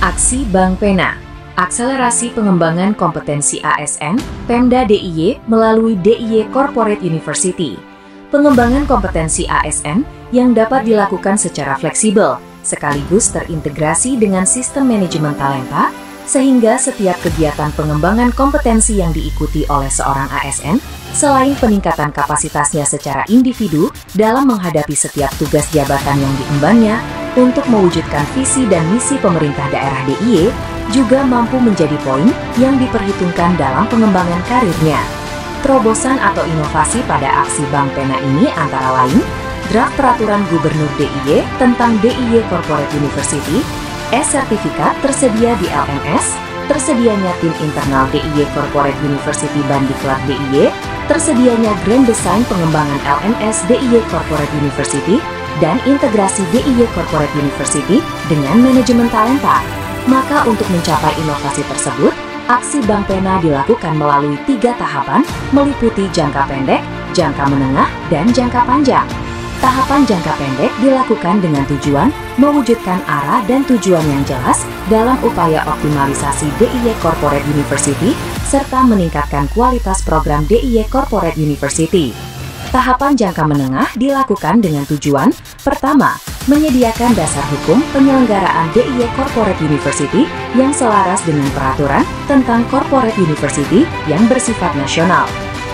Aksi Bank Pena, akselerasi pengembangan kompetensi ASN, Pemda DIY melalui DIY Corporate University. Pengembangan kompetensi ASN yang dapat dilakukan secara fleksibel, sekaligus terintegrasi dengan sistem manajemen talenta, sehingga setiap kegiatan pengembangan kompetensi yang diikuti oleh seorang ASN, selain peningkatan kapasitasnya secara individu dalam menghadapi setiap tugas jabatan yang diembannya, untuk mewujudkan visi dan misi pemerintah daerah DIY, juga mampu menjadi poin yang diperhitungkan dalam pengembangan karirnya. Terobosan atau inovasi pada aksi Bank Pena ini antara lain, draft peraturan Gubernur DIY tentang DIY Corporate University, e-sertifikat tersedia di LMS, tersedianya tim internal DIY Corporate University Bandiklat DIY, tersedianya Grand Design pengembangan LMS DIY Corporate University, dan integrasi DIY Corporate University dengan manajemen talenta. Maka untuk mencapai inovasi tersebut, aksi Bank Pena dilakukan melalui 3 tahapan, meliputi jangka pendek, jangka menengah, dan jangka panjang. Tahapan jangka pendek dilakukan dengan tujuan mewujudkan arah dan tujuan yang jelas dalam upaya optimalisasi DIY Corporate University serta meningkatkan kualitas program DIY Corporate University. Tahapan jangka menengah dilakukan dengan tujuan, pertama, menyediakan dasar hukum penyelenggaraan DIY Corporate University yang selaras dengan peraturan tentang Corporate University yang bersifat nasional.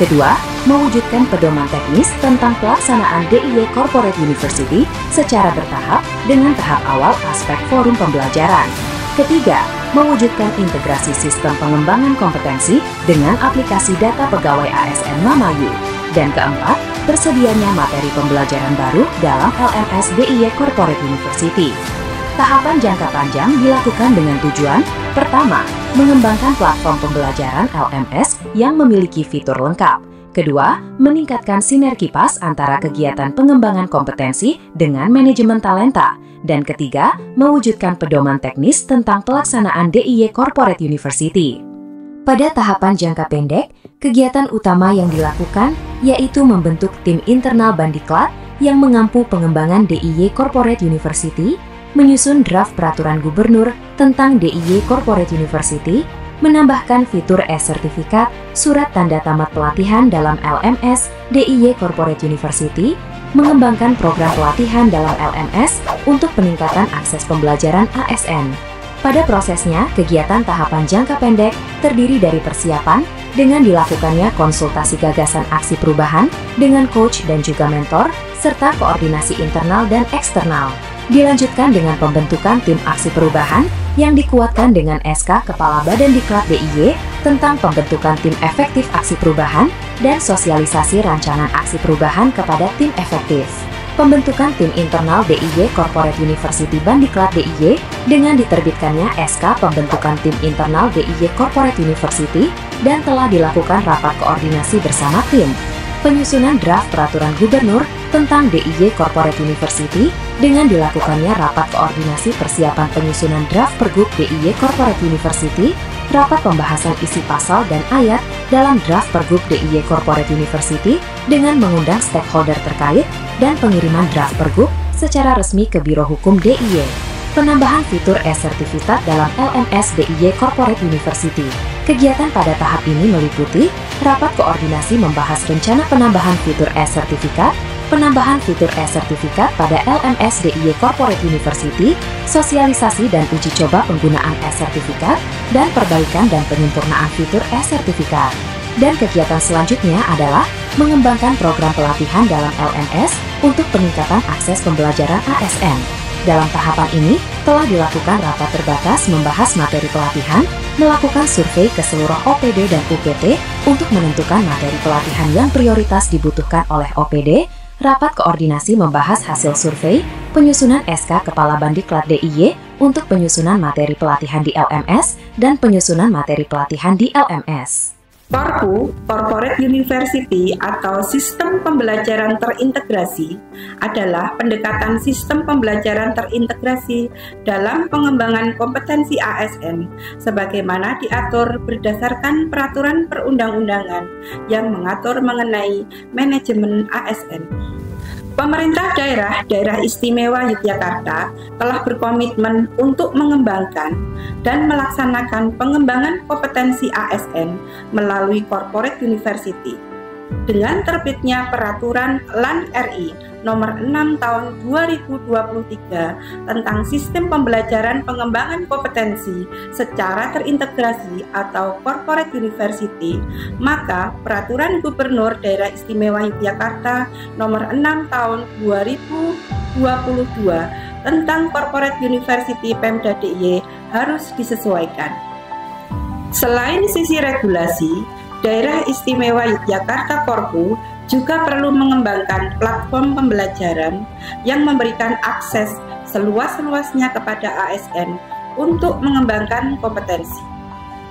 Kedua, mewujudkan pedoman teknis tentang pelaksanaan DIY Corporate University secara bertahap dengan tahap awal aspek forum pembelajaran. Ketiga, mewujudkan integrasi sistem pengembangan kompetensi dengan aplikasi data pegawai ASN Mamayu. Dan keempat, tersedianya materi pembelajaran baru dalam LMS DIY Corporate University. Tahapan jangka panjang dilakukan dengan tujuan, pertama, mengembangkan platform pembelajaran LMS yang memiliki fitur lengkap. Kedua, meningkatkan sinergi pas antara kegiatan pengembangan kompetensi dengan manajemen talenta. Dan ketiga, mewujudkan pedoman teknis tentang pelaksanaan DIY Corporate University. Pada tahapan jangka pendek, kegiatan utama yang dilakukan yaitu membentuk tim internal Bandiklat yang mengampu pengembangan DIY Corporate University, menyusun draft peraturan gubernur tentang DIY Corporate University, menambahkan fitur e-sertifikat, surat tanda tamat pelatihan dalam LMS DIY Corporate University, mengembangkan program pelatihan dalam LMS untuk peningkatan akses pembelajaran ASN. Pada prosesnya, kegiatan tahapan jangka pendek terdiri dari persiapan dengan dilakukannya konsultasi gagasan aksi perubahan dengan coach dan juga mentor, serta koordinasi internal dan eksternal. Dilanjutkan dengan pembentukan tim aksi perubahan yang dikuatkan dengan SK Kepala Badan Diklat DIY tentang pembentukan tim efektif aksi perubahan dan sosialisasi rancangan aksi perubahan kepada tim efektif. Pembentukan tim internal DIY Corporate University Bandiklat DIY dengan diterbitkannya SK Pembentukan Tim Internal DIY Corporate University dan telah dilakukan rapat koordinasi bersama tim. Penyusunan draft peraturan gubernur tentang DIY Corporate University dengan dilakukannya rapat koordinasi persiapan penyusunan draft Pergub DIY Corporate University, rapat pembahasan isi pasal dan ayat dalam draft Pergub DIY Corporate University dengan mengundang stakeholder terkait dan pengiriman draft Pergub secara resmi ke Biro Hukum DIY. Penambahan fitur e-sertifikat dalam LMS DIY Corporate University. Kegiatan pada tahap ini meliputi rapat koordinasi membahas rencana penambahan fitur e-sertifikat, penambahan fitur e-sertifikat pada LMS DIY Corporate University, sosialisasi dan uji coba penggunaan e-sertifikat, dan perbaikan dan penyempurnaan fitur e-sertifikat. Dan kegiatan selanjutnya adalah mengembangkan program pelatihan dalam LMS untuk peningkatan akses pembelajaran ASN. Dalam tahapan ini, telah dilakukan rapat terbatas membahas materi pelatihan, melakukan survei ke seluruh OPD dan UPT untuk menentukan materi pelatihan yang prioritas dibutuhkan oleh OPD, rapat koordinasi membahas hasil survei, penyusunan SK Kepala Bandiklat DIY untuk penyusunan materi pelatihan di LMS, dan penyusunan materi pelatihan di LMS. Korpu, Corporate University atau Sistem Pembelajaran Terintegrasi adalah pendekatan sistem pembelajaran terintegrasi dalam pengembangan kompetensi ASN sebagaimana diatur berdasarkan peraturan perundang-undangan yang mengatur mengenai manajemen ASN. Pemerintah Daerah Istimewa Yogyakarta telah berkomitmen untuk mengembangkan dan melaksanakan pengembangan kompetensi ASN melalui Corporate University. Dengan terbitnya Peraturan LAN RI Nomor 6 Tahun 2023 tentang Sistem Pembelajaran Pengembangan Kompetensi secara Terintegrasi atau Corporate University, maka Peraturan Gubernur Daerah Istimewa Yogyakarta Nomor 6 Tahun 2022 tentang Corporate University Pemda DIY harus disesuaikan. Selain sisi regulasi, Daerah Istimewa Yogyakarta Korpu juga perlu mengembangkan platform pembelajaran yang memberikan akses seluas-luasnya kepada ASN untuk mengembangkan kompetensi.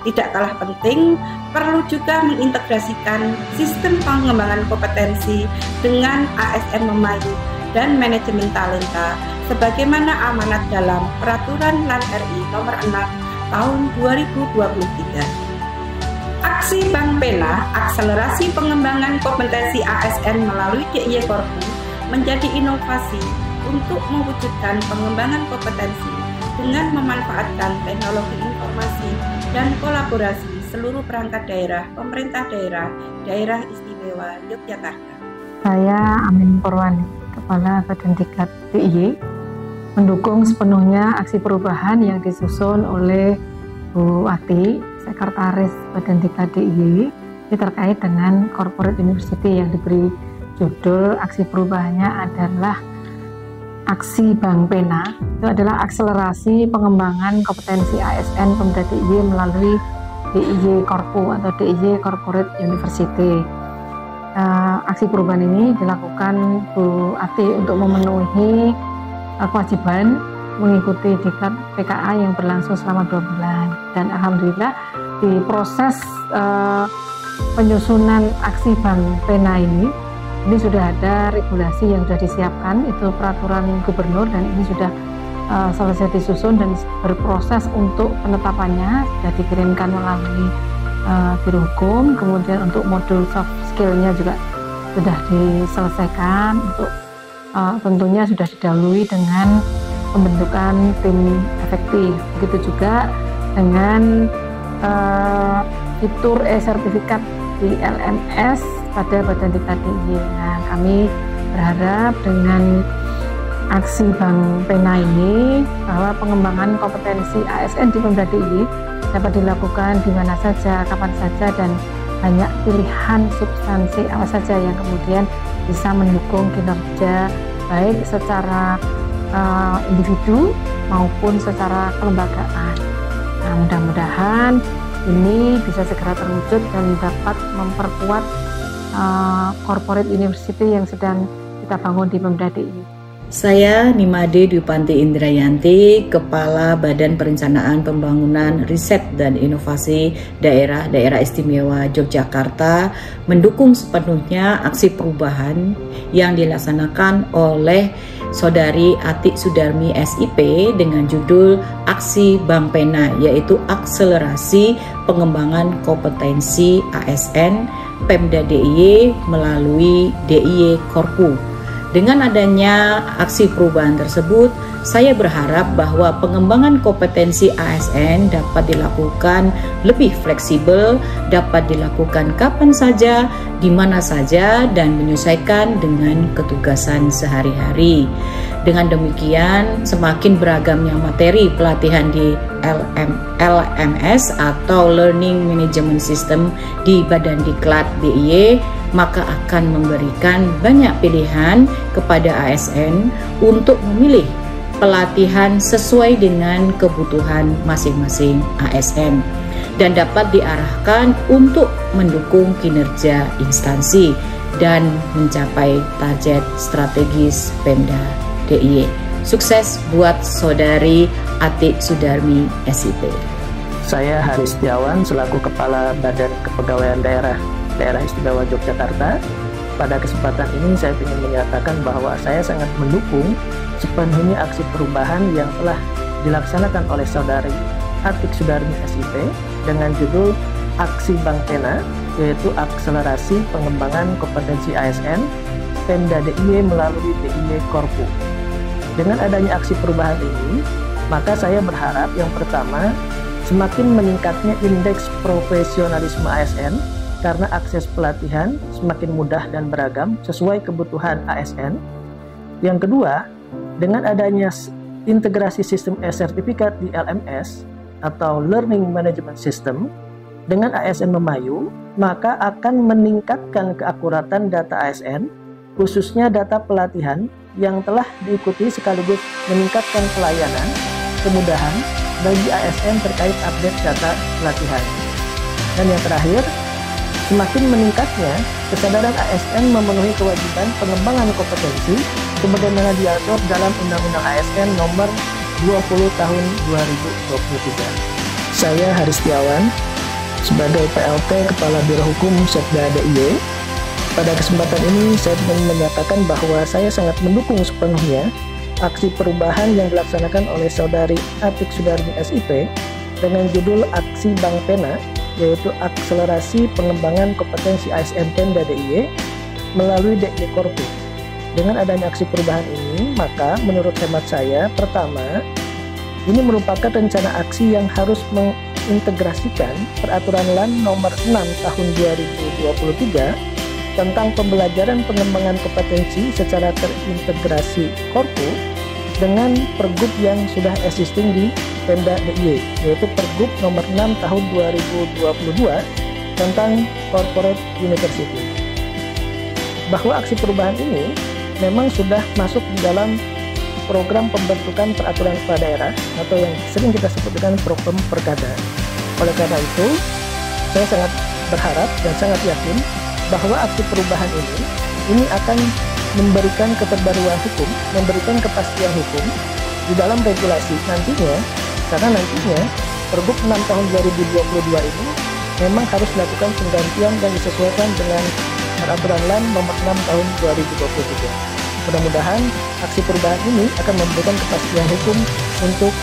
Tidak kalah penting, perlu juga mengintegrasikan sistem pengembangan kompetensi dengan ASN Memayu dan manajemen talenta sebagaimana amanat dalam Peraturan LAN RI Nomor 6 Tahun 2023. Aksi Bank Pena, akselerasi pengembangan kompetensi ASN melalui DIY Korpu menjadi inovasi untuk mewujudkan pengembangan kompetensi dengan memanfaatkan teknologi informasi dan kolaborasi seluruh perangkat daerah, pemerintah daerah Istimewa Yogyakarta. Saya Amin Purwani, Kepala Badan Diklat DIY, mendukung sepenuhnya aksi perubahan yang disusun oleh Bu Ati, Sekretaris Badan Diklat DIY, ini terkait dengan Corporate University yang diberi judul aksi perubahannya adalah Aksi Bank Pena. Itu adalah akselerasi pengembangan kompetensi ASN Pemda DIY melalui DIY Korpu atau DIY Corporate University. Aksi perubahan ini dilakukan Bu Ati untuk memenuhi kewajiban mengikuti diklat PKA yang berlangsung selama 2 bulan, dan alhamdulillah di proses penyusunan aksi Bank Pena ini sudah ada regulasi yang sudah disiapkan, itu peraturan gubernur, dan ini sudah selesai disusun dan berproses untuk penetapannya, sudah dikirimkan melalui Biro Hukum. Kemudian untuk modul soft skill-nya juga sudah diselesaikan, untuk tentunya sudah didahului dengan pembentukan tim efektif. Begitu juga dengan fitur e-sertifikat di LMS pada Badan Diklat DIY. Nah, kami berharap dengan aksi Bank Pena ini bahwa pengembangan kompetensi ASN di Pemda DIY dapat dilakukan di mana saja, kapan saja, dan banyak pilihan substansi apa saja yang kemudian bisa mendukung kinerja baik secara individu maupun secara kelembagaan. Nah, mudah-mudahan ini bisa segera terwujud dan dapat memperkuat Corporate University yang sedang kita bangun di Pemda DIY. Saya Nimade Dwipanti Indrayanti, Kepala Badan Perencanaan Pembangunan Riset dan Inovasi Daerah Istimewa Yogyakarta, mendukung sepenuhnya aksi perubahan yang dilaksanakan oleh Saudari Ati Sudarmi SIP dengan judul Aksi Bank Pena, yaitu akselerasi pengembangan kompetensi ASN Pemda DIY melalui DIY Korpu. Dengan adanya aksi perubahan tersebut, saya berharap bahwa pengembangan kompetensi ASN dapat dilakukan lebih fleksibel, dapat dilakukan kapan saja, di mana saja, dan menyesuaikan dengan ketugasan sehari-hari. Dengan demikian, semakin beragamnya materi pelatihan di LMS atau Learning Management System di Badan Diklat DIY, maka akan memberikan banyak pilihan kepada ASN untuk memilih pelatihan sesuai dengan kebutuhan masing-masing ASN dan dapat diarahkan untuk mendukung kinerja instansi dan mencapai target strategis Pemda DIY. Sukses buat Saudari Ati Sudarmi SIP. Saya Haris Setiawan selaku Kepala Badan Kepegawaian Daerah Istimewa Yogyakarta. Pada kesempatan ini saya ingin menyatakan bahwa saya sangat mendukung sepenuhnya aksi perubahan yang telah dilaksanakan oleh Saudari Ati Sudarmi SIP dengan judul Aksi Bank Pena, yaitu akselerasi pengembangan kompetensi ASN Pemda DIY melalui DIY Korpu. Dengan adanya aksi perubahan ini, maka saya berharap yang pertama, semakin meningkatnya indeks profesionalisme ASN karena akses pelatihan semakin mudah dan beragam sesuai kebutuhan ASN. Yang kedua, dengan adanya integrasi sistem e-sertifikat di LMS atau Learning Management System dengan ASN memayu, maka akan meningkatkan keakuratan data ASN, khususnya data pelatihan yang telah diikuti sekaligus meningkatkan pelayanan, kemudahan bagi ASN terkait update data pelatihan. Dan yang terakhir, semakin meningkatnya kesadaran ASN memenuhi kewajiban pengembangan kompetensi sebagaimana diatur dalam Undang-Undang ASN Nomor 20 Tahun 2023. Saya Haris Setiawan sebagai PLT Kepala Biro Hukum Setda DIY. Pada kesempatan ini saya ingin menyatakan bahwa saya sangat mendukung sepenuhnya aksi perubahan yang dilaksanakan oleh Saudari Atik Sudarmi SIP dengan judul Aksi Bank Pena, yaitu akselerasi pengembangan kompetensi ASN Pemda DIY melalui DIY Korpu. Dengan adanya aksi perubahan ini, maka menurut hemat saya, pertama, ini merupakan rencana aksi yang harus mengintegrasikan Peraturan LAN Nomor 6 Tahun 2023 tentang pembelajaran pengembangan kompetensi secara terintegrasi Korpu dengan pergub yang sudah existing di Pemda DIY, yaitu Pergub Nomor 6 Tahun 2022 tentang Corporate University. Bahwa aksi perubahan ini memang sudah masuk di dalam program pembentukan peraturan kepala daerah atau yang sering kita sebut dengan program Perkada. Oleh karena itu, saya sangat berharap dan sangat yakin bahwa aksi perubahan ini akan memberikan keterbaruan hukum, memberikan kepastian hukum di dalam regulasi nantinya, karena nantinya Pergub 6 tahun 2022 ini memang harus dilakukan penggantian dan disesuaikan dengan Peraturan LAN Nomor 6 tahun 2023. Mudah-mudahan aksi perubahan ini akan memberikan kepastian hukum untuk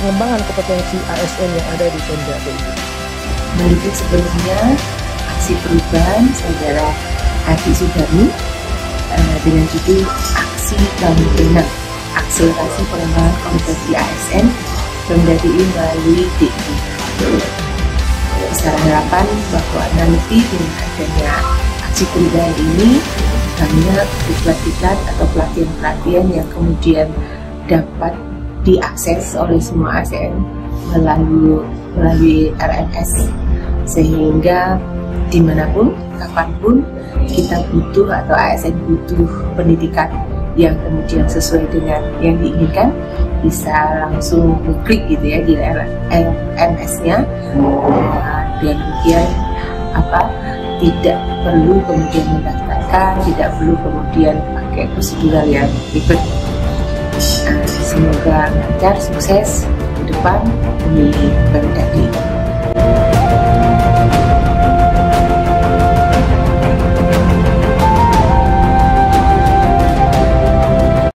pengembangan kompetensi ASN yang ada di Pemda DIY. Mendukung sepenuhnya aksi perubahan Saudara Atik Sudarmi dengan judul Aksi Bank Pena, akselerasi pengembangan kompetensi ASN Pemda DIY melalui DIY. Besar harapan bahwa nanti dengan adanya aksi perubahan ini banyak diklat-diklat atau pelatihan-pelatihan yang kemudian dapat diakses oleh semua ASN melalui RMS, sehingga dimanapun, kapanpun kita butuh atau ASN butuh pendidikan yang kemudian sesuai dengan yang diinginkan, bisa langsung klik gitu ya di RMS-nya, dan kemudian tidak perlu kemudian mendaftarkan, tidak perlu kemudian pakai prosedural yang ribet. Semoga lancar, sukses ke depan demi Pemda DIY.